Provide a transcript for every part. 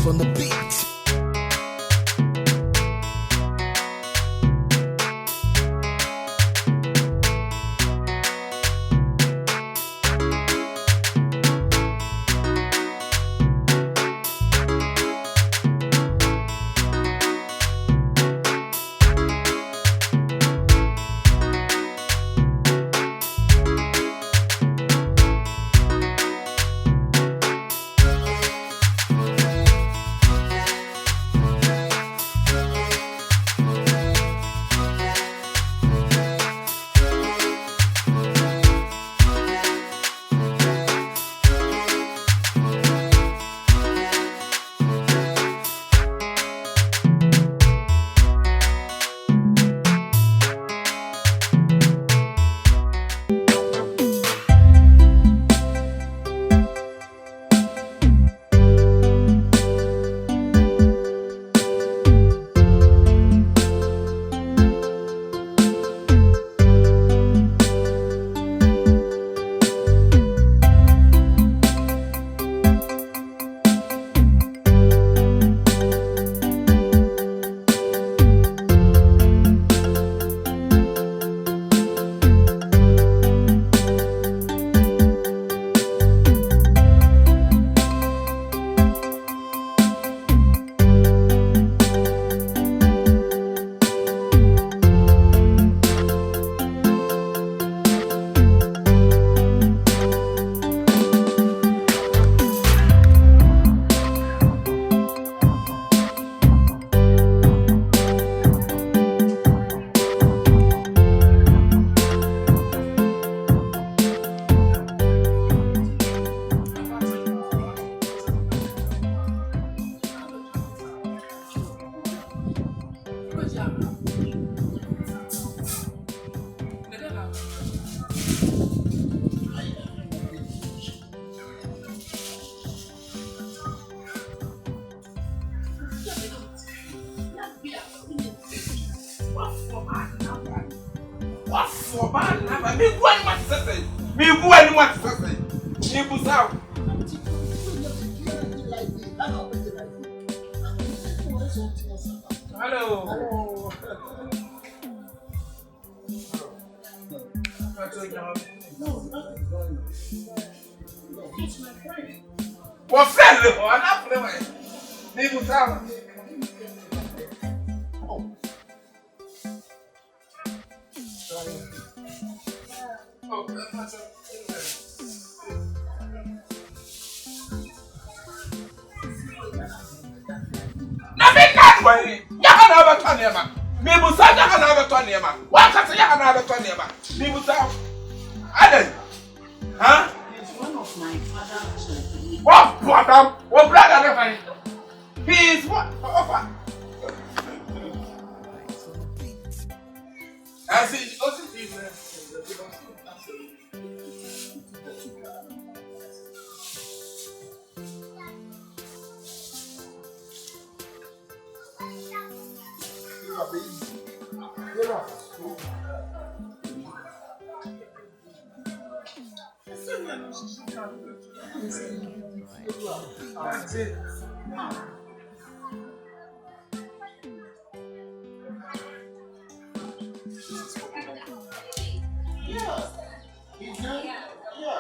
Steve on the beat.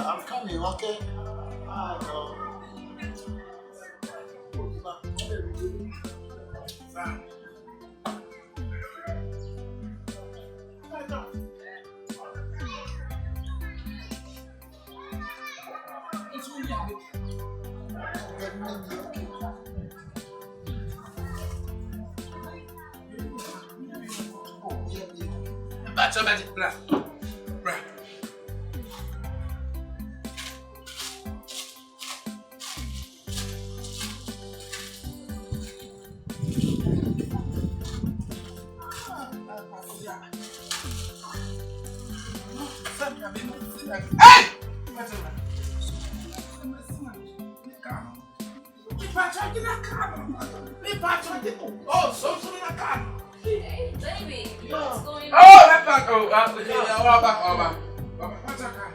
I'm coming, okay? Hey, baby, what's going on? Oh, that's not. Oh, okay. Oba. What's that?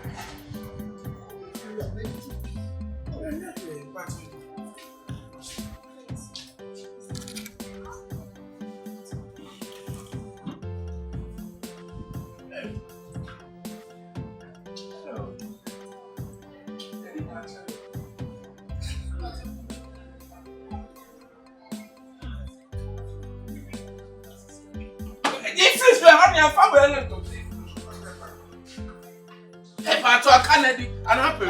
honey, I'm far well to see. If I talk Kennedy, I'm happy.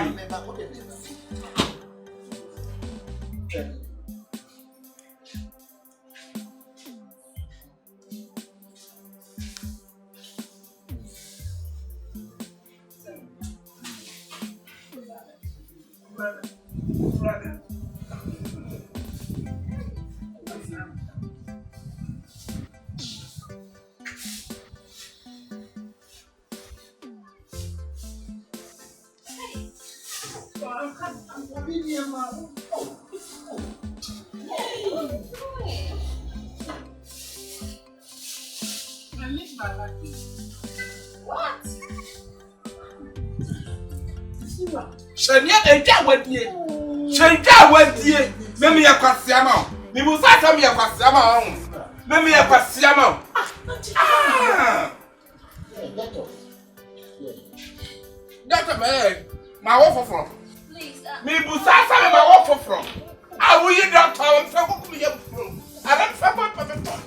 What? Shania and Jawet ye. Shania went ye. Maybe a Quasiama. You must have me a Quasiama. Maybe a Quasiama. Doctor May, my offer from. Please, Me Busasa, my offer from. I will you doctor and so me up from. I don't suffer for the phone.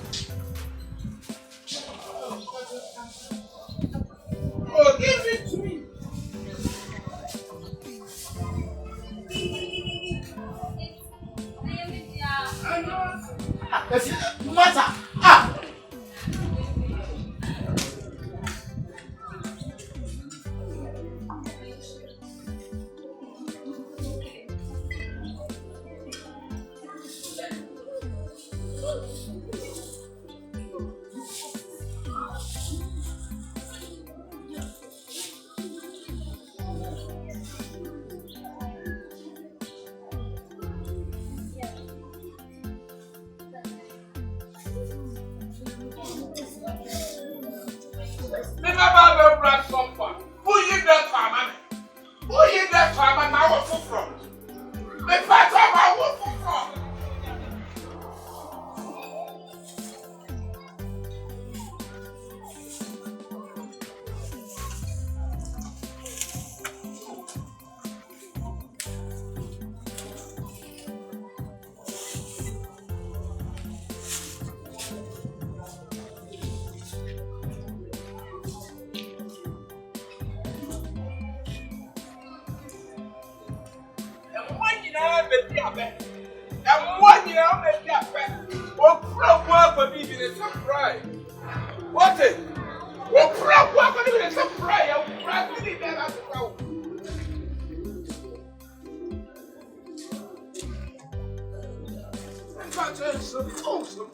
Oh, give it to me. Masa, Who you that farmer? Who you that farmer? Now what from? The fact of my what from? And one year, I'll make that back. What crap work for me in a surprise? What it? What crap work for me in a surprise? I'll crack it in there as well. I'm trying to some awesome.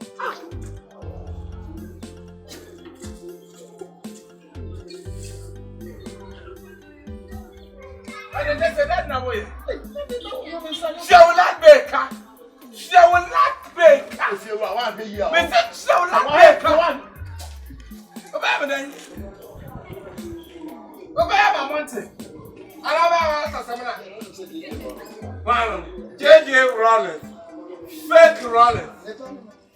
I didn't say that now, way. She will not make her. She will not make her. She will not make her. JJ Rollins. Fake Rollins.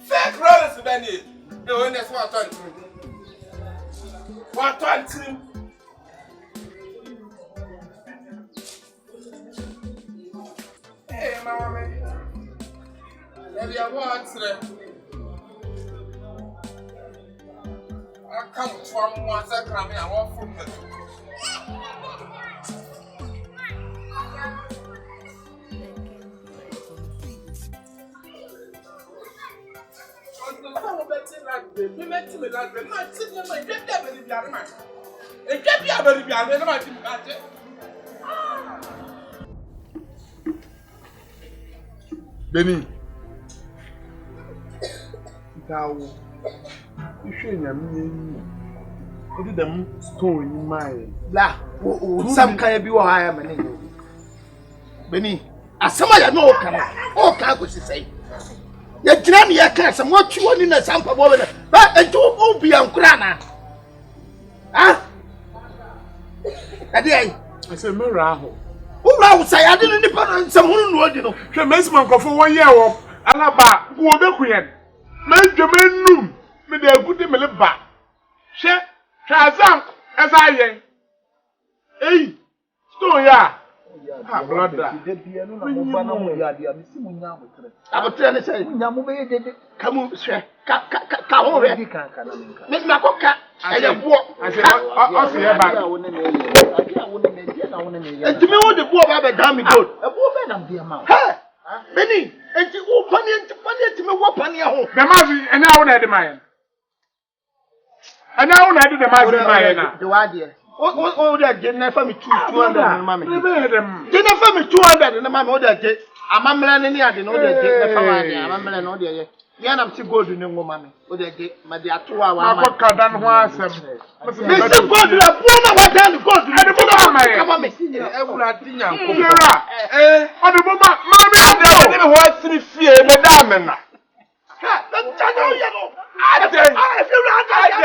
Fake Rollins, Benny. The one that's what I'm talking. What talking? Hey, mommy. Maybe I want to. I come to one second. I want from the. You met me like the night, sitting in my bed, very young man. It can't be a very young man. Benny, thou, you shouldn't have me. Them stone in my la. some kind of you I am an Benny, as somebody I know can all can't say. You dream your cats and what you want in a sample woman, but a two be on Grana. Ah, I said, Miraho. Who I say I didn't depend someone who you know. She makes man go for 1 year off. Alaba, who will be queen. Make your men room. Me de good me live back. She, Shazam, as I am. Hey, stone ya. Ah, brother. I will tell you, say, come on, sir. Make my coca. Aya bo. I say us here back. Enti me wo de bo ba be dan me gold. E bo be nam de ma. Ha! Beni, enti wo pani enti me wo pani ho. The mazi and now na de man. And now na do the mazi man na. The wa de. O de je na fa me 200 na ma me. Dem. Je na fa me 200 na ma me o de je. Amamla ne ni ade na o de je na fa wa de. Amamla na o de ye. Ya na mti gold ni ngoma me. O de je ma de ato wa wa ma. Akọ dan ho asem. Me se gold la bo na wa dan gold ni. Ade bo ma ye. Kama me. Ewura di nyanko. Ade bo ma me ade Ne ho asiri fie me da me na. Ha, na chano ye no. Ade. I feel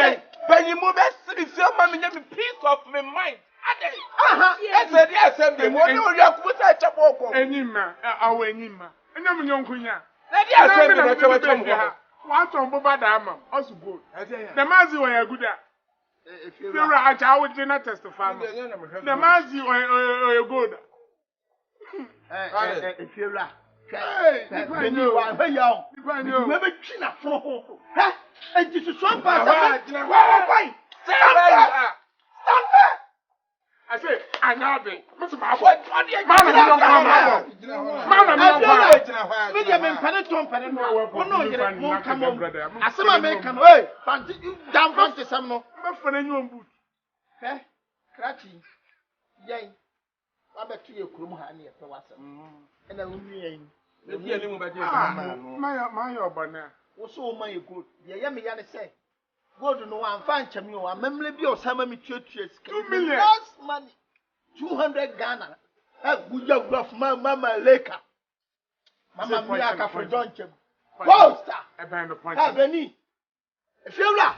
like When you move asiri fie ma me me peace of my mind. Ade. aha. Ese di assembly mo ni ori akuta chapoko. enyima awo enyima. Enya me nyonkunya. Na di assembly na chewa chemu ho. Wa ton bo bada ama. Osu gold. The mazi wa yaguda. Fira acha wo je na testify. The mazi o gold. Efiewura. Hey, Beni wa hweya o. Me be twi na fo ho. Ha? Enti so so pa sa. Why? Stand there. I say, anyabe. Must ma what? Mama mi no kwa. Mama mi no kwa. Me dey me mpane to mpane no. Ono yere mo kamo. Asema me kan. Hey, fanti down fanti sam no. Me fone nyom boot. He? Krachi. Yen. Wa be tu ye kurum ha ne ye pe wasam. Ena wumi yen. Le di ani mo ba je My obana. Wo so man ye good. Ye ye me ya ne say. Gold no one fan chami o amemle bi o sama mi tuatua sika 2 million last money 200 Ghana guja guaf mama leka mama mi aka for don chem poster e ban the point beni efiewura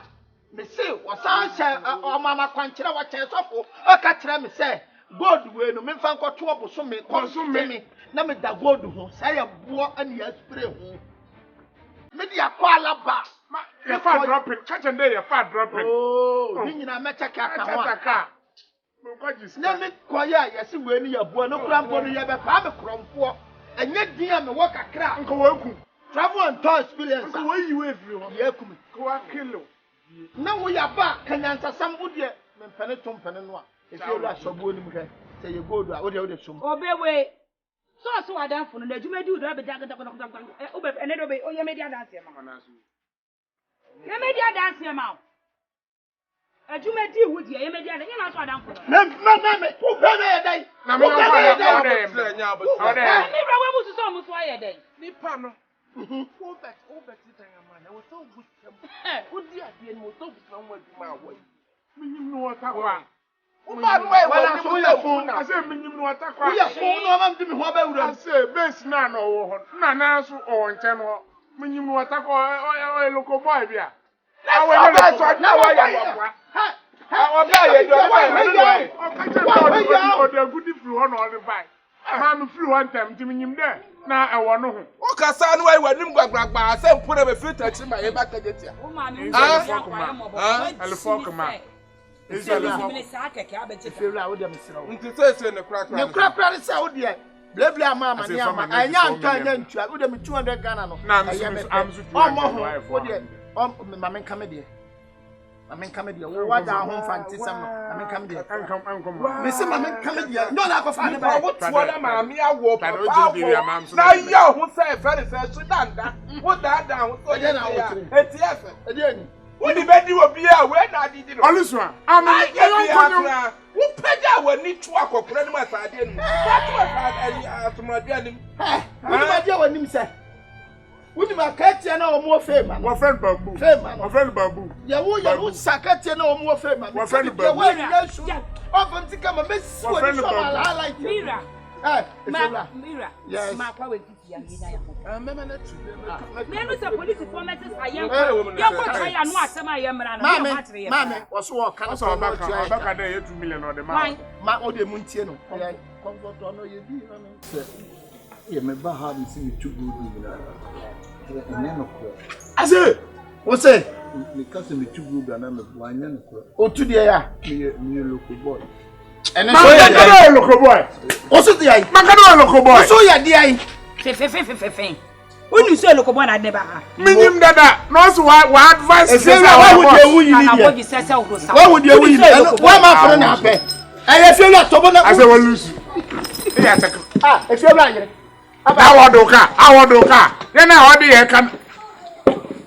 me say wasan hye o mama kwankyere wa kyen sofo o ka kire me say gold we no me fan kwoto oboso me me na me da gold ho say ya bo ani ya spray ho me dia kwala ba you fat dropping catch and day you fat dropping oh ni nyina mecha ka ka ho na me koya ya si we ni ya bo no kura mpo no ya be pa me kromfo enye din a me wo kakra nko waku travel and tour experience nko we you every ho ya kum ko wa kilo na wo ya ba kanyansa sam wo de me mpene to mpene no a e fi olu asobo ni mu hwe say ye gold a wo de som obewe so wadanfo no na adwumadi udo abeda obe ene do be oye media dance e ma na so ye media dance e ma adwumadi wudi ye media dance na so wadanfo na me wo be na dai na me yo kwa mi bra we musu so musu aye dai nipa no wo bet tan ama na wo so busam wodi ade no so busam wa dwuma awo minyim no watakwa Uma no é wala so ya fun I say minyim no watakwa ya fun no ma mdimi ho ba wura I say base na no wo ho na so o nche no minyim no watakwa o local boy bia awo na so na wa ya wa awo bia ye do o ka che o de good free ho no on buy ma me free one time minyim there na e wo no ho o ka sa no wa nim gbagbagba se mpura be filter chi ma ye ba ka jetia o ma no alfokma efiewura wo de me sira wo nti se ne kura ne kura ne sa wo de bleble ama ne ama anya anto anya ntua wo de me 200 Ghana no na am so wo de ma men kame de wo wada ho fanti sam no ma men kame de me se ma men kame de no na ko fa ne ba wo tuo na ma mi awo na ya ho se fere se so danda wo danda ho so je na wo tiri etf edi ani Wodi bedi obi a we na adidi no. Olusua. Amen. Wo pega wani tu akokora ni masade nu. Fatu asade atumade anim. Wodi ma dia wani mse. Wodi ma katia na omo fema. Wo friend babu. Fema. Wo friend babu. Ya wo sakatia na omo fema. Wo friend babu. Ya wo ya shu. Ofan tika ma mesi wani so ma highlight. Mira. Mira. Yes. Ma kwa we titi ya ngina ya ko. Mema na tu. Me no say police formations ayem. Ya ko try anu asem ayem mra na ma atre ya. Mame, wo so wo kan so baka dey 2 million or the man. Ma o de mu ntie no. Comfort no ye bi na me. Ye me ba ha mi si mi tu gudu na. Ene no ko. Ase, wo say Me ka se mi tu gudu na me wa nya no ko. o tu de ya. Me local boy. Ene So ya dey local boy. O so de ai. Makano local boy. O so ya de ai. Fe. Unu so loko bona de ba. Minim dada. No so wa advice. Why would you win Na it? bogi sese wo sa. Why would you win it? Why ma for na pe? I feel like to bona. I say we lose. Yeah, check. Ah, if you like. Awodoka. You know how they can.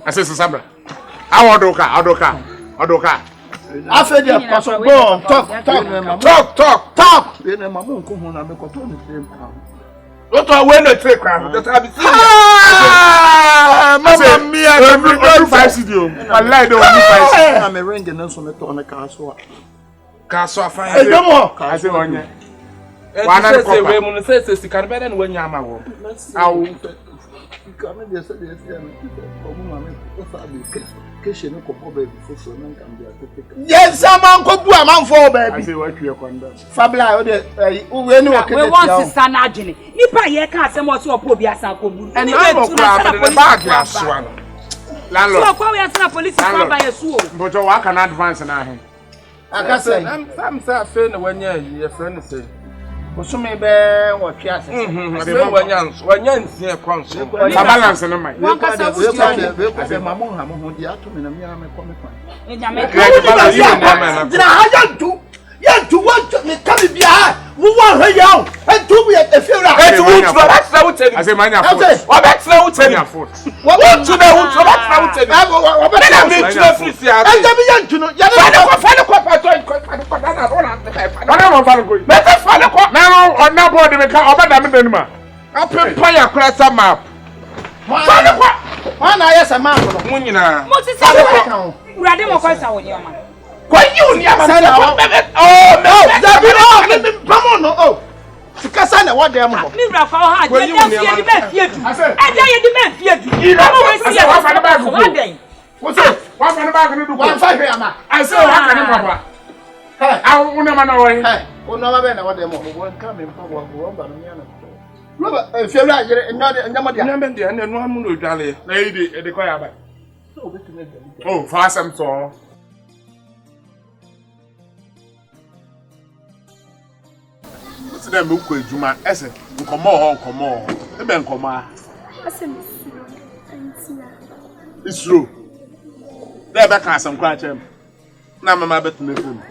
I say Sabra. Awodoka. I feel the pastor go on talk. You know, my mom come home and make a tone the same time. What I win the trick crowd. That I be seeing. Mamma mia, every 5 studio. I like the 5. I'm a ring and also met on a castle. Castle fine. Hey, come on. I say one year. One say we mun say you can better than when you am go. Aw. Come there say yes, kitchen no ko baby for no can be a. Yes, someone go bu amanfo baby. I say what you conda. Fabla o de we ni o kede. We want sister na adwene. Nipa ye ka asem o so opo bi asan ko bu. And I go grab the bag ya swan. Landlord. So kwa we asana police kwa ba yesu o. But you can advance na he. Aka say. I'm say fe na wanya your friend say. Osume be wo twa ase. Wanya nsia kwanso. Balance no mai. Wan ka sa We wuti o. say mama ha mo ho di ato me na me am come kwan. Enya me Dina hajantu. Yantu want me come bia. Wo wa hwe yawo. Entu bi e fiura. Etu wutu that's na wutu. I say manya foot. Obex na wutu. Wutu na wutu that's na wutu. Na me tuna frisi ya. Enja bi yantu no. Ya Fale ko pato na rola. Bana mo fale ko. Meta fale ko. Na no on na board me ka obada me danuma. Apempa ya krasa map. Fale ko. Wana ayesa ma ko. Munyina. mo ti se urade mo kwa sa wo ni oma. Kwa you ni ama. Oh, Sikasa na what them. Mi ra fa ha je dem fie di me fie du. E je ye di me fie du. Ira Mo we see wa fa na bag wa ko. den. Wo say wa fa na bag no du ko. 1.5 ama. I say wa ka ni papa. Hey, Awu una ma na wo yi. hey. Ono ma be na what them. Won ka me pa wo ba no nya na. Roba fiura yere nyama dia. Na be de na no amu no dwale. Na yi de ko ya ba. So we can get. Oh, fa sam so. Dem me ko ejuma ese nkomo ho e be nkomo a Asem Suro antia. isro dey be kan asem kwa chem na mama betu me phone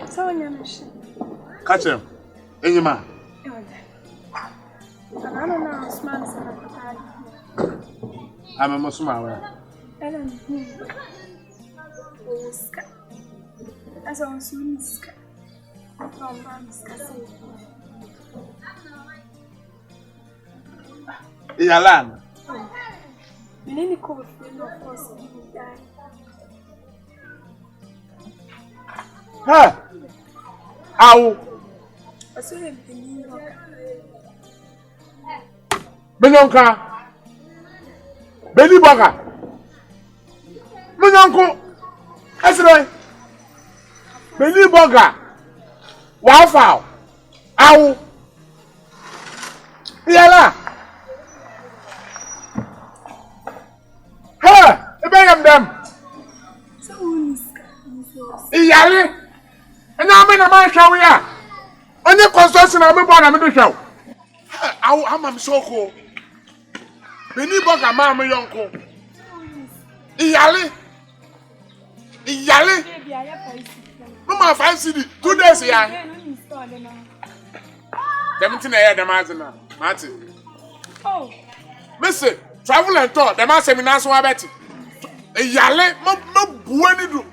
So nya me shi. ka chem enyima E wala. Ana na Osman sana patali. ama mo suma wa Ela ni. Oska. Asa on suniska. Yalan Nini ko feel of course he will die. ha awu Asure mpini waka. benyonka beni boga benyonko esre beni boga wa fa awu yala ha ebeyam dem So uniska. iyale ena me na ma hwawe a onye construction na me bo na me do hwaw awu ama me soko beni boga ma me yonko iyale Baby aya paisi. mama 5 cd 2 days ya dem tin na ya dem azina mati Oh, Listen, travel and tour. The man seminar so abeti. Iyale mo buani do.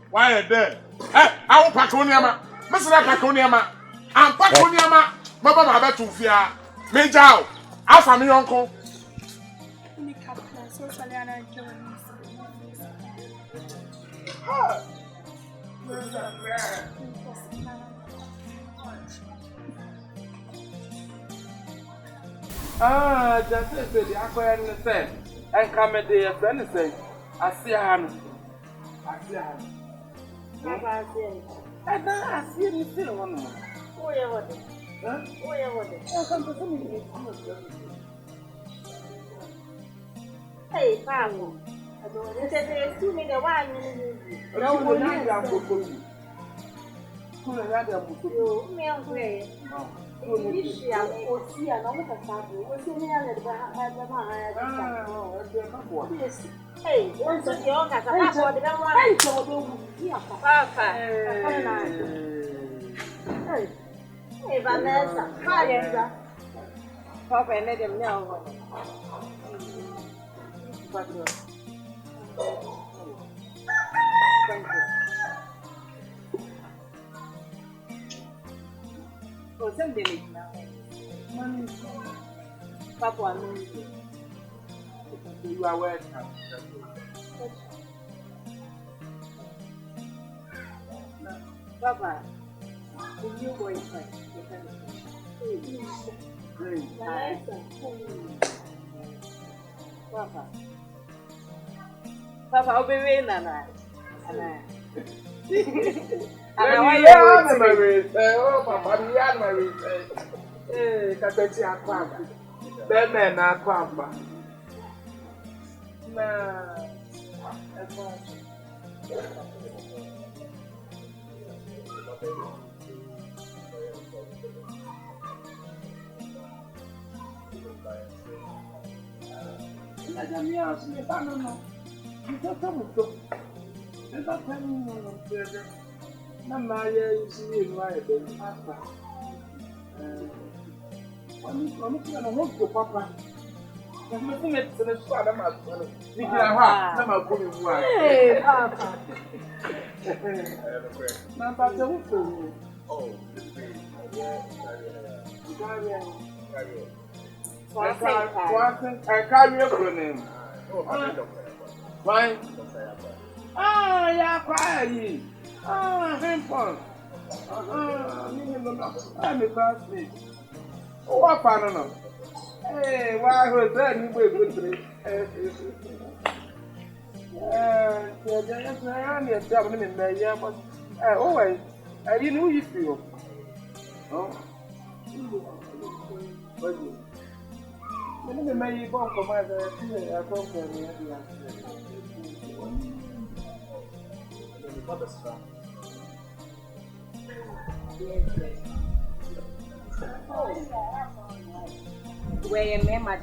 Why there? Eh, I will pack on yama. Mr. Pack on yama. I'm pack on yama. Mama ma betu fia. Me jao. Afa mi uncle. ni kapna so saliana Jones. Ah, just say the akoya ni say. En come dey your friend say. Asia no. Baba say. Ada asia ni say one. Oye wode. Oye wode. O kan to me. Hey, Pamo. Adore say tu me the one ni. No, no, no, no. Kuna ya da buku. Yo, me on kwe. You are welcome. Papa, the new boyfriend. Great. Papa, I'll be waiting, Nana. Oh, Papa, you are my eh, Catechy Aquamba. Then men are Aquamba. Why? Ah, yeah, quiet. Ah, handphone. I'm a classmate. Oh, what fun? Hey, why was that? You were good to always, I didn't know you feel. Oh, you may be born for my Where your memory,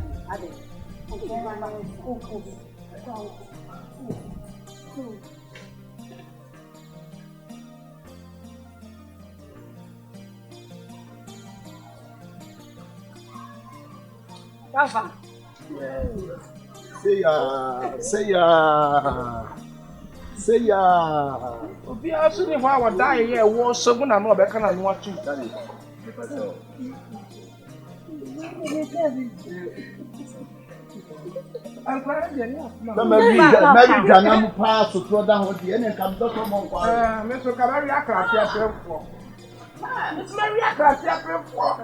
Papa. Say ya. Obi aso ni wa die here wo sogun na no be kana no atu. Na mari ganam pa so to da ho de ne kam do to mo kwa. Me so ka bari akrati aprefo. Me so bari akrati aprefo.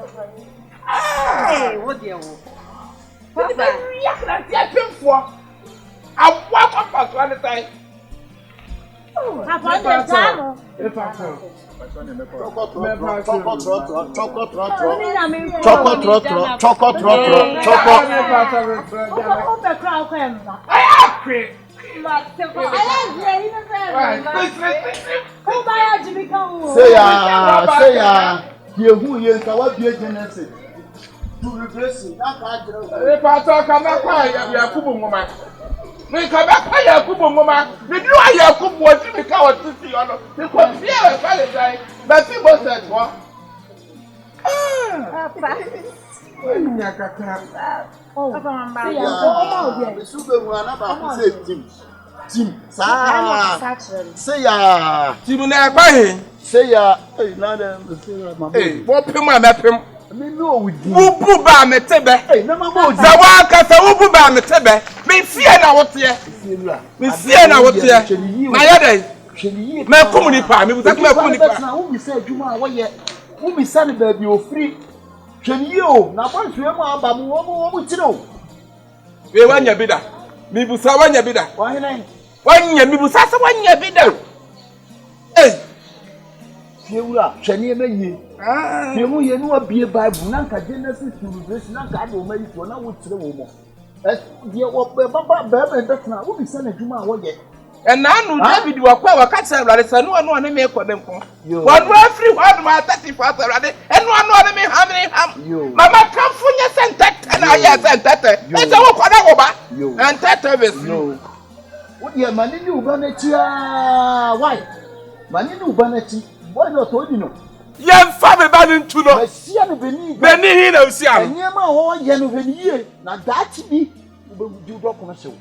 Hey, what do you want? Papa, bari akrati aprefo. Abwa papa so any time. Papa, the time. Me come back by Yakubu Mama. Me do I Yakubu what you become what to see on. Me come fear a Valentine. But he was at what? Say ya. Timuna by Say ya. Hey, nada. Hey, what pim my mapim? Me know with you. Ubu ba me tebe. Hey, na mama. Zawa kasa ubu ba me tebe. Me fear na what here. Me fear na what here. Na ya dey. Me komuni pa me buta me komuni pa. Na wo bi say adwuma wo ye. Wo bi say ba bi ofri. Hwani o, na bo hwe mu aba mu wo tire o. We wanya bida. Me busa wanya bida. Wa henan. Wanya me busa sa wanya bida. Eh. Fiewura, hwani e manye. Fiemu ye no abie Bible na nka Genesis to Revelation na nka do mayi to na wo tire wo mo. Die wo baba be be betna wo bi say na adwuma wo ye. And now David will acquire a catcher rather than one me for them. One free one my 35 already, and one me how many ham. Mamma come for your center, and I sent that. It's our Quadagoba and Tavis. No. What your money new vanity? Why? Money new vanity. Why not told you no? Young family banning to know. See, I'm Benny. Benny, no, see, I'm near my whole year. Now that be do commercial.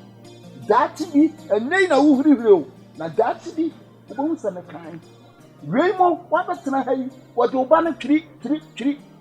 That be a name of who now that be bones and a kind. Raymond, what can I have? What your banner tree,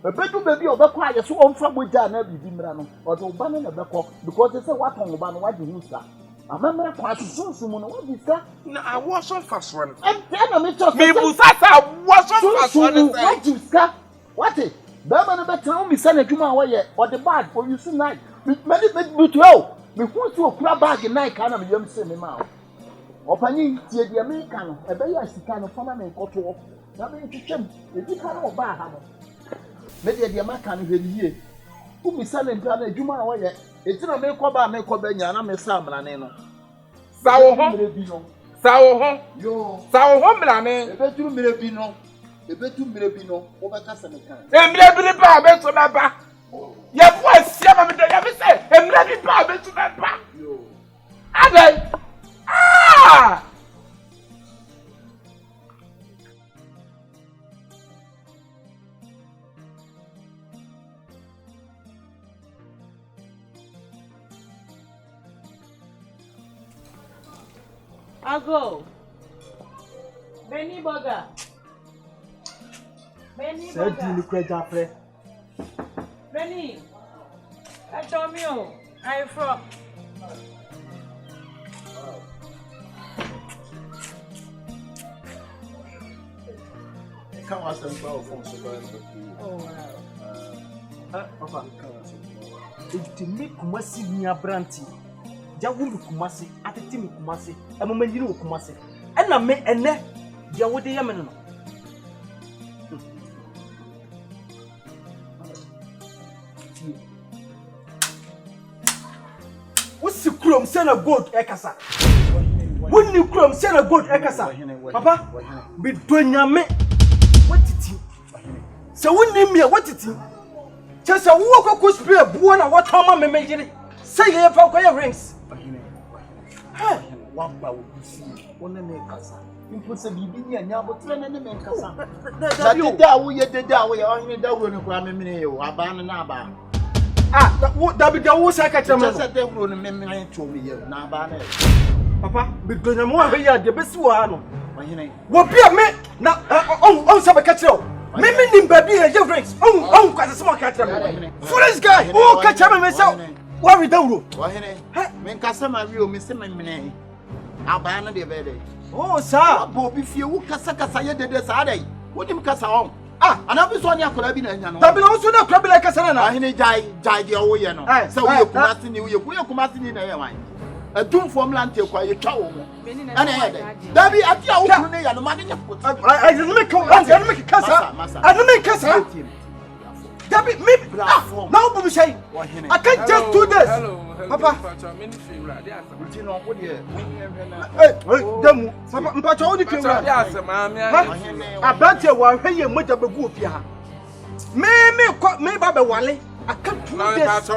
a bedroom baby of a quiet so on from with Jan every Dimrano, or to banner a back because it's a what on Obama, what you use that. I remember quite soon, someone, what is that? No, I was on fast one. And then I met us. Maybe I was on fast one. What you scar? What it? Berman about town, me send a Juma away, or the bag for you tonight. Many big to me want to a crab bag in night, kind of young semi mouth. Opening the American, a very icy kind of farmer and culture. Nothing to shame, the big kind of bar hammer. Maybe the American here. Who me selling Jana Juma away? It's not a make up by make up and I'm a salmon. Sour home, sour home, yo, sour home, a bedroom mirabino, a bedroom mirabino, over Casamecan. And maybe Barbet to that back. Yes, what's Yama, the say, and let it Barbet to that back. Ah! I'll go. Benny Burger. Benny Burger. Benny. I told you. I'm from. Come on, some phone. Oh, Papa, to make Kumasi near Branty. Jawulu Kumasi, at the Timmy Kumasi, a moment you Kumasi. And I met a net, Jawudi Yaman. What's the chrome send a goat, Ekasa? When you chrome send a goat, Ekasa? Papa, between your men, what it is? So we name me what it is. Just a walk of spear, born and what Tom may make it. Say you have rings. One power will see one make us. You put some BB and Yabo train and make us. That you did that way, only that will require me, Abanaba. Ah, that be the worst I catch a man at the room and memory to me, Nabana. Papa, because I'm more here, the best one. What be a man now? Oh, Sabacatio. Maybe in baby and your rings. Oh, quite a small catcher. Foolish guy, oh, catch him myself. What we don't do? When Cassama real Mr. Mamine, Albana de Vede. Oh, sir, Bobby, if you Casaka Saya de Desade, what him Cassa on? Ah, another one I could have been a young. There also no trouble like Cassana. I die the Oyaa. So we'll come out in you, we'll come out in a wine. A doom from land to acquire chow. And that be at your and money. I didn't make a Cassa. I don't make Cassa. David, me now, Bobby say, I can't just do this. Papa, Papa, only came out. I bet you were here much of a goof. Me, Baba Wally. I can't do this.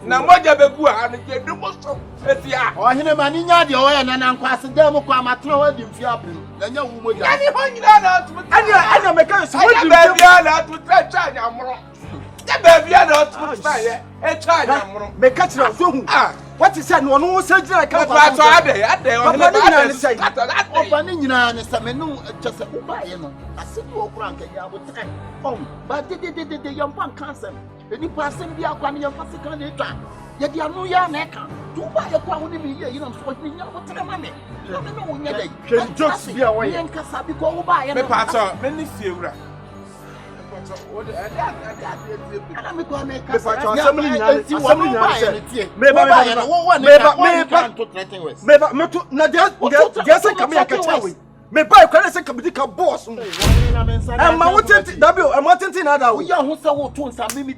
Now, what you be and you do most of it. Yeah, or him and Oyaa and I'm quite a demo. I'm throwing him fiapin. Then you would anyone out. And I'm a curse. What you baby out to try I'm wrong. The baby out to try and try. Make catch up soon. What is that? No surgery. I can't pass at the opening and some just a Uba. I said, oh, Frank, I would say, oh, but the young punk cancer. Any person be a quantity of physical data. Yet you are no young necker. To buy a quantity, you know, for me, what's the money? Can just be away and Cassabi go by and pass many few. Me buy credit committee boss. I'm wanting W. I'm wanting another. We are who saw to some me.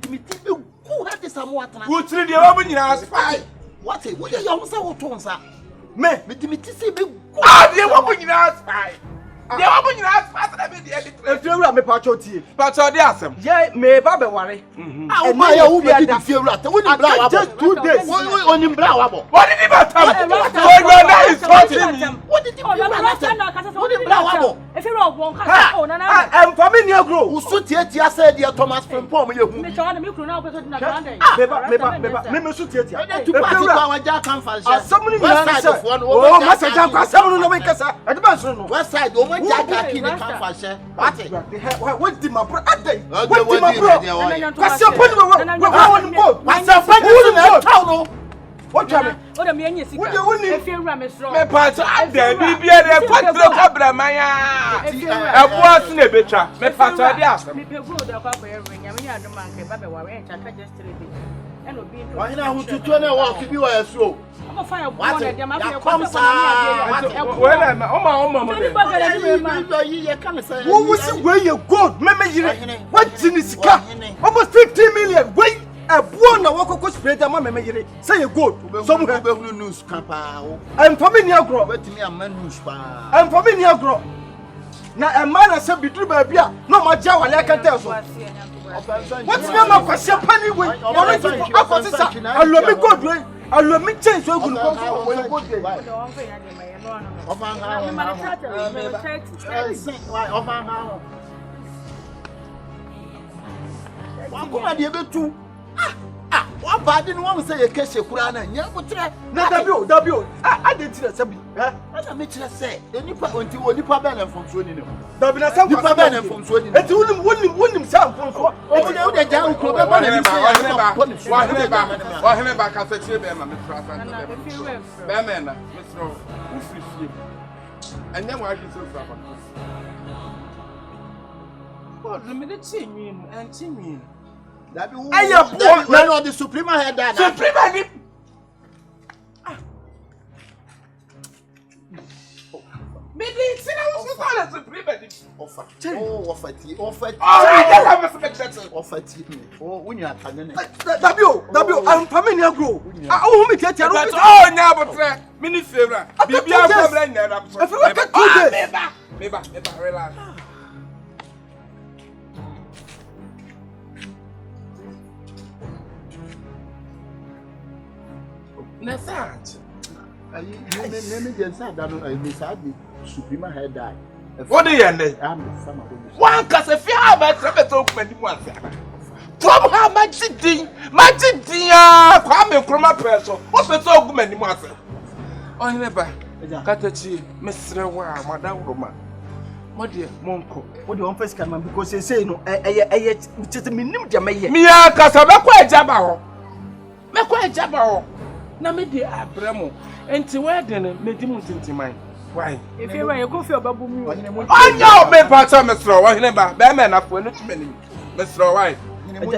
Who had this? Who treat the woman in our spy? What you almost say what on sir? Me say be. Ah, they want you outside. They want you outside. If you me patcho tie. Patcho dey asem. Yeah, me ba be ware. Ah, why you be the fear rat? When you bra just 2 days. On him bra wabo. What did he matter? What is hurting me? What did you bra wabo? If you rob one oh na na. I'm for me near grow. Usu tie said dear Thomas from Pom you. Me try me kru na person na grande. Me su tie tie. To party to our jack can fall. Somebody oh, master jack can someone no make kasa. I don't know. West side o mo jack can fall share. Party. What did my bro? What did my bro? What's your point? What's your point? What time? What am I saying? If you run me strong. Me part am there bibia dey kwatre kobra maya. Ebo se na betwa. Me part dey asem. Me pe go da kwa kwa ring. Ya me adu man ke ba be ware en chaka just 3 days. And obi into. Why na hu tutu na wa ki bi wa so. I'm fire born dem ma fe come sir. Well na oma mo dey. Who was where you good? Me yire. What sika? Almost 15 million. Wait. A boy na wako spread am me yire. Say you good. Somewhere be hunu news kapa. I'm for me near grow. Betimi am news pa. I'm for me near grow. Na a man say bidru ba bia no ma ja wale aka tell so. What's me ma kwase pani we? Oro ti afọ sisa. Alo mi good we. Alo mi change we gun ko we go dey. Ofa ha. Wa kuma de betu. What bad didn't want to say a case of Kurana? W. I didn't say, I make you say, the Nipa until one Nipa Banner from Sweden. There been some Nipa Banner from Sweden. And you wouldn't himself for the down club. Why him back as a children, Mr. Bamana, Mr. And then why you so proper? What limited me and Timmy? I have no the Suprema head that Suprema. Maybe it's not a Suprema. Offer. Oh, when you are coming. W. I'm familiar grow. I will meet you. Oh, now, but mini favor. Maybe I'm going to maybe relax. Nasat. Let me just say that I decide Suprema had died. What do you end? One cause if you have a travel to open once. From how much ding, Kwame Kroma person. What's the so good many months? Oh, never. Katachi, Mr. Wa, Madame Roma. My dear Monko, what do you want first come because they say no, which is a minimum Jamaica. Mia Casabaqua Jabao. Make quite Jabao. Na me de abramo enti we de ne medimu tintimai why if you were you go feel babu mi onyo me pata mesro wo hene ba be me na fo no tumani mesro why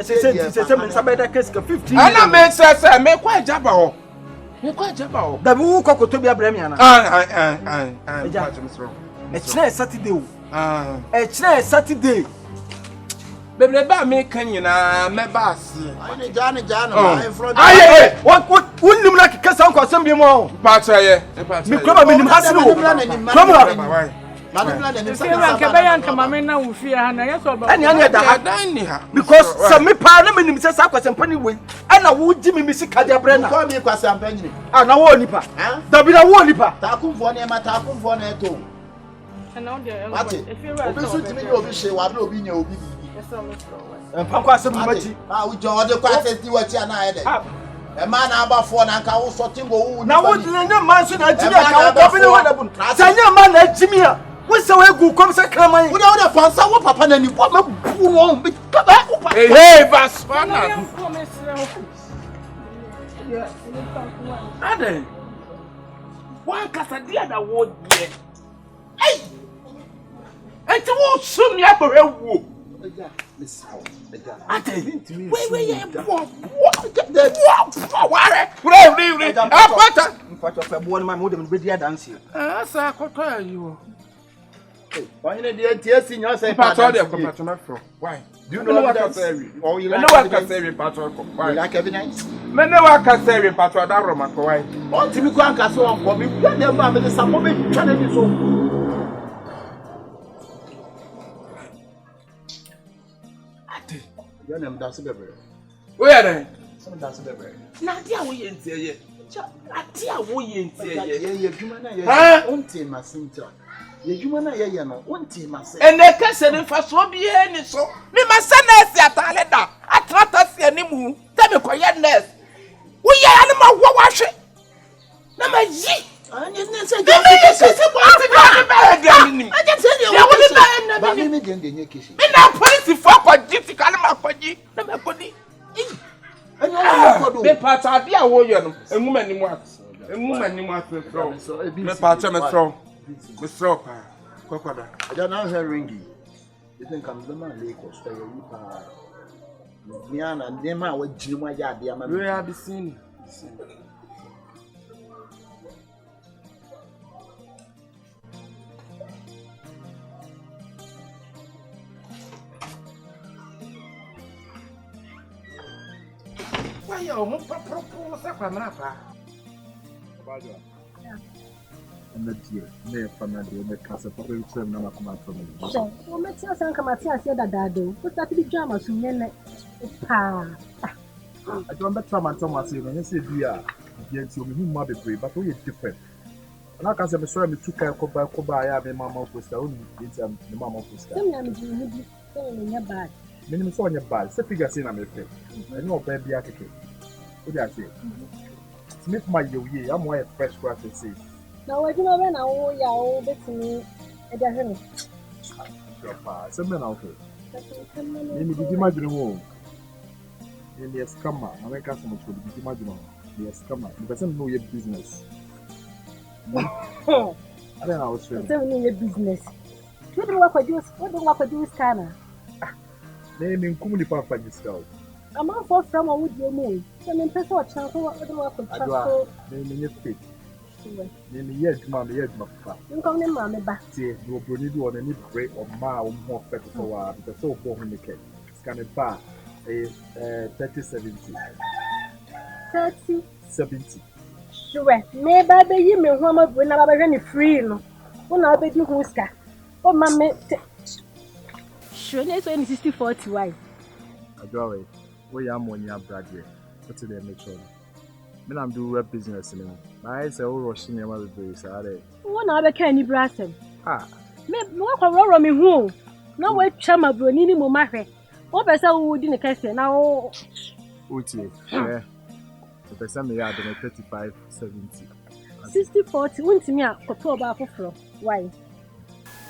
say me sabeda case 15 ana me say me kwa jaba ho da bi wo kokoto bi abrami ana pata mesro e Saturday o e Saturday Bebe ba me kan nyina me ba ase. Ani jana in front. Aye what unnim na keka san kwasem bi mo. Pa cha ye. Me kroba me nim hase no. Kroba. Madam na nim say ran ke be yan kama me na wo fie ha na yes oba. Ani da ha dan ni ha. Because some me pa na me nim say sa kwasem pani we. Ana wo gi me sika de abre na. Ko me kwasem pani. Ah na wo nipa. Da bi na wo nipa. Ta kumfo na ma ta kumfo na eto. Na dey. If you run. Obi so timi ni obi she wa na obi nya obi. Pankwa asem mati. Ah ujo ode kwa sesti wachi ana ede. E ma na abafo na nka wo so tingo wu. Na wo nya man so na jimi aka wo bi ne wo na bun. Sanya man na jimi a. Wo se we gu kom se kraman. Wo de fansa wo papa na ni wo ma bu wo bi baba wo papa. Hey Vasfana. Ade. Wan kasa dia da wo die. Hey. Enti wo sum ya bo ewu. Wait, Why you the NTS in your say? Why? Do you know what I say? Or you like Why? You like evidence? Men no work as say patro that Roma why? What to be quite as one for me? You never made some moment trying to so. Your name does it ever. Where then? Some does it ever. Nadia we ain't here. Nadia we ain't here. Yeah, huh? Unti masinta. You na ye no unti mase. And they can say for so be any so. Me masana si ataleda. Atrata si animu. Tell me quiet nurse. We ya animal wo washe. Na ma yi. And you say me na police for kwajiti kalima kwaji. Na me kodi. Me pata dia wo ye no. Enwuma ni mu at. Enwuma ni mu at so. Me pata me so. Me so pa. Kokoda. I don't know her ringy. You think I'm the man Lagos for you pa. Me and them I would jima ya dia man. We have been seen. Why you mo propose kwa mrapa? Bajo. I'm not here. Me family me kasa papa you tell na makoma from me. So, o me tia san kama tia se dadado. O start bi drama so nyene pa. I don't better man Thomas say when say bia, get you me who ma be brave but we different. And I can say me sorry me took koba ya me mama poster o ni am me mama poster. Sem na me di ni bi. Sem me nya bad. Me ni so nya bad. Say figure say na me fe. I know oba bia keke. What do I say? Smith my ye am why fresh grass say. Na we juma be na wo ya wo betimi e dia hwe no. Papa, say me na okay. Me di imagine ho. Ele scammer, na me ka so much di imagine ho. Ele scammer. The person know your business. I don't know what's wrong. Say we know your business. What do work for this kind? Me nkum ni papa ni style. I'm out for from what you mean. So me person what chance what do work for chance. Me nye fit. Me ye adwuma papa. You come ne ma me ba. Tie, no broni do on any break or ma o mo fet so wa, because so bo him make. Scan it ba 30-70. 30-70. Sure. Me ba be yi me ho ma bu na ba hwe ni free no. Wo na be di ho ska. O ma me sure ne so ni 60-40 why. Ajowe, we ya mo nya brage. What dey make sure. Me na do web business ni. I say o rush ni ma be say are. Wo na be kan ni brasem. Me wo kwa ro me hu. Na we twa ma broni ni mo ma hwe. Wo be say wo di ne kase na wo Uti. Eh. The person me ya do 35-70. 60-40 untimi a koto ba afoforo. Why?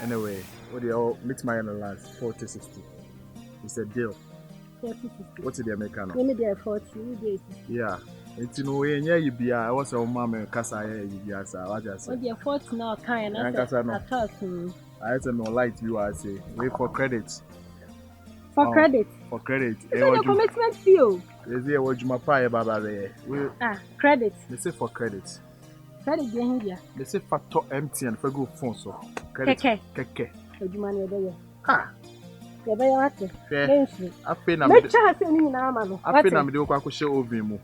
Anyway, what they all meet my last 40-60. It's a deal. 40-60. What did they make now? Me dey 40, we dey 60. Yeah. It's no way near you be. I was a mama kasa you be as I just. What dey 40 now kind na talk. I said no light you I say. Wait for credit. For credit. For credit. It's a commitment fee. Is there what you pay baba there? Credit. They say for credit. Credit dey here. They say factor MTN for go phone so. Credit. Keke. Ejuma na ebe ye. Ya be ya wate. Ape na me cha se ni na ama no. Ape na me dey kwa hye oven mu.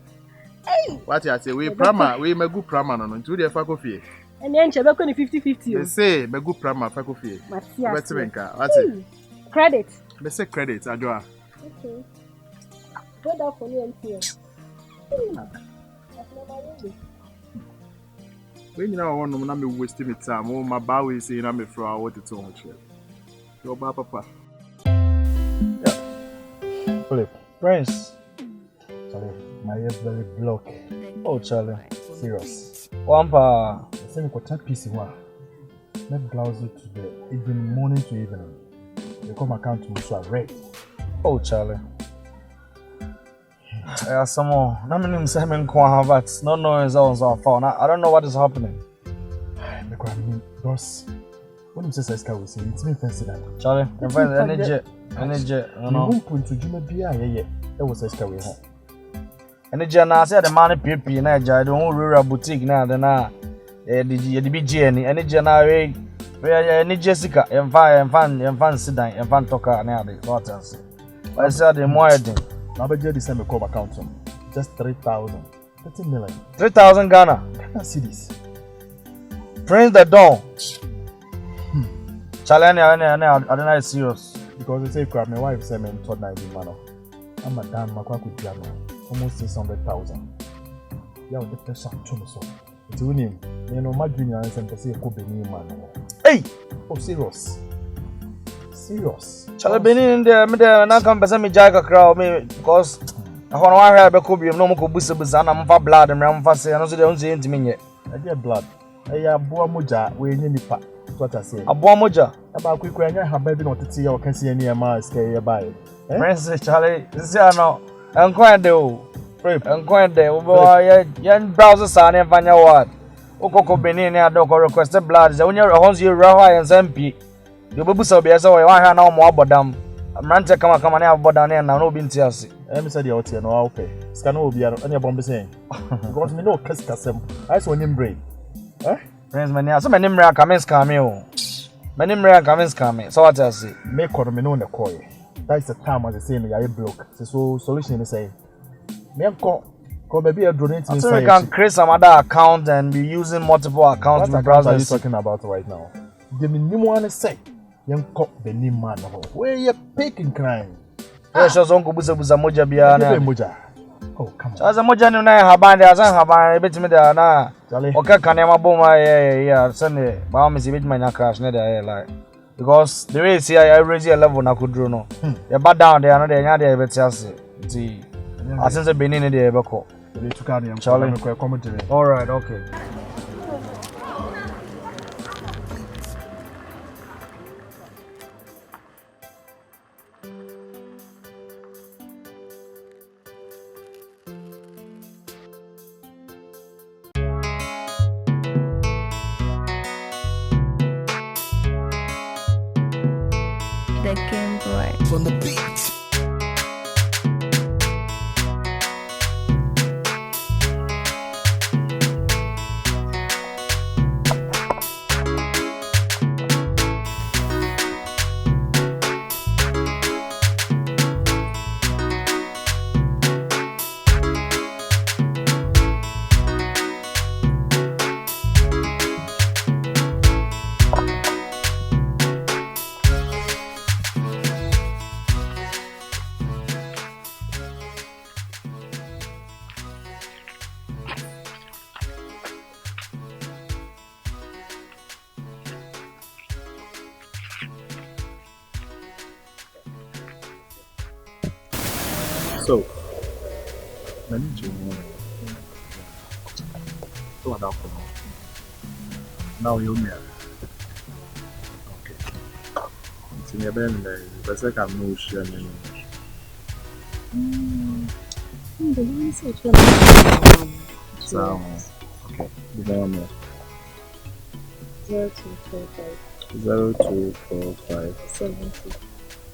What you say we prama we megu prama no nti we dey fa kofi. Ene enche be ko ni 50-50. They say megu prama fa kofi. Betimenka. What? Credit. They say credit ajoa. Okay. Go down for me MTN. When you know one na me waste me time, oh my ba we say na me fro I want to much. Your ba papa. Yeah. Philip, Prince. Charlie, my ears very block. Oh Charlie, serious. Wampa, say me ko 10 piece one. Make blouse it to the even morning to evening. You come account to so red. Oh Charlie. Yeah, some more. I mean, but no noise on phone. I don't know what is happening. Because I mean, boss. When you say Sky, we say it's me fancy that. Charlie, energy. No. You won't to Juma Bia, yeah. That was Sky we home. Energy, and I said the money PP, and I don't rural boutique now. Then the BG, energy, and I Ni Jessica, fan sit down, fan talker, and the what else. I said the more thing. Now, but just send me call account just 3,000. 30 million. 3,000 Ghana. Ghana cedis. Prince the Dawn. Challenge, I don't know serious. Because they say, my wife said, I'm told 90 man. I'm a damn Makwaku piano. Almost 600,000. Yeah, the pressure to me so. It's winning. You know, my junior and some say, could be me man. Hey! Oh, serious. Serious. Shall I be in there? Me now come person me jaga crowd me because I want to hear about Kobe. No more Kobe Sabuzana. I'm for blood and I'm for say. I know they don't say into me yet. I get blood. I have boa moja. We need nipa. What I say. A boa moja. About quick when I have baby not to see or can see any mask here by. Prince Charlie, this is no. I'm quite there. I'm quite there. Boy, young browser son and find your word. Oko Benin and Doko requested blood. The only house you Rawa and MP. You will be so busy. I want no more about them. Menta come and have about down here and no been tears. I'm said the outside no pay. Scan will be on your bomb saying. Because me no Cascasem. I saw him brain. Eh? Friends, many so many mirror comments coming. Many mirror comments coming. So what I say? Make on me no the coy. That's the time as I say, I broke. So solution is saying, me call maybe a donate. So we can create some other account and be using multiple accounts to browse. What are you talking about right now? The minimum say. Young cop the name man where you picking crime. Yes, just Uncle Buza Moja Biana Moja. Oh, come on. As a Moja and I have band as I have a bit me there now. Okay, can I boma? Yeah, Sunday. Mom is a bit my crash, like because the way see I raise a level I could draw no. You're bad down there, another day, but Chelsea. See, I since I've been in the Ebeko. They took out him, Charlie. Commentary. All right, okay. The Game Boy. From the beat. So, let me do what up now you know. Okay. It's in your bed, but I can move share me. So, okay. The number 0245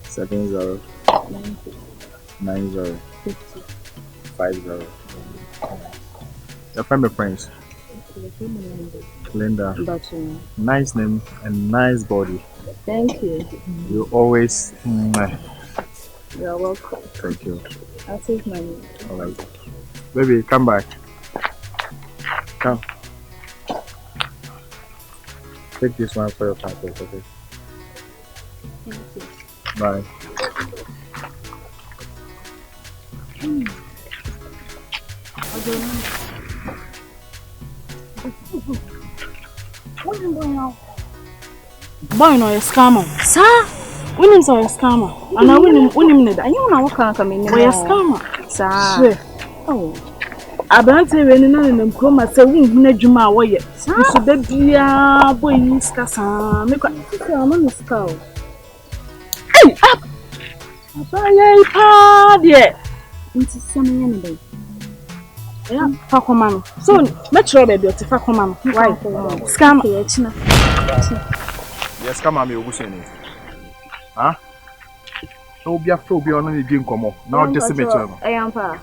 70 90 50. Your family friends. Linda. Nice name and nice body. Thank you. You always. You're welcome. Thank you. I'll take my name. Alright. Baby, come back. Come. Take this one for your passport, okay? Thank you. Bye. Boy, no, you're scammer. Sir? Winning so you're scammer. And I win him. I don't know what kind of coming. You're scammer. Sir. Oh. I can't say anything in them come and say, we need you my way. So that dear boy is Cassa. Make a man is cow. Hey, up! I party. It's something anyway. Yeah, Facoman. So, metro baby, to Facoman. Why? Scam. Yes, come on, me, who's in it? Huh? So, be a pro, be on the drink come up. Now, decimate. I am pa.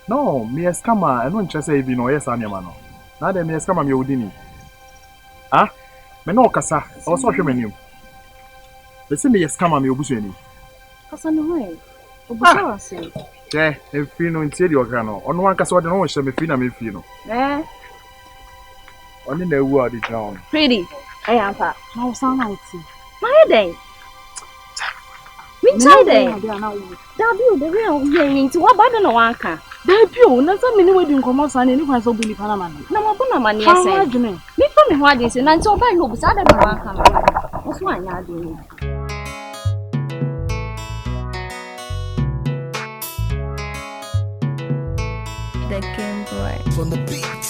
No, me a scammer. I don't just say, you know, yes, I'm your man. Now, then, me a scammer, me, Udini. Huh? Me no kasa. I was so hwe m'anim. They say me yes come me obusu ani. Kasa no way. Obusu ase. Yeah, if you know intie the ogra no. Ono wan kasa ode no hye me fi na me fi no. Oni na ewu ade ground. Pretty. Hey, Ampa. Now sound like it. My day. Me try day. Dabi the real yen nti what bad no wan ka. Dabi o na so me ni wedi nkomo so na ni kwan so buli panama no. Na mo bona ma ne ese. Me fa me ho ade se na nti oba no obusa da no wan ka na. Wo so anya ade ni. The Game Boy. From the beat.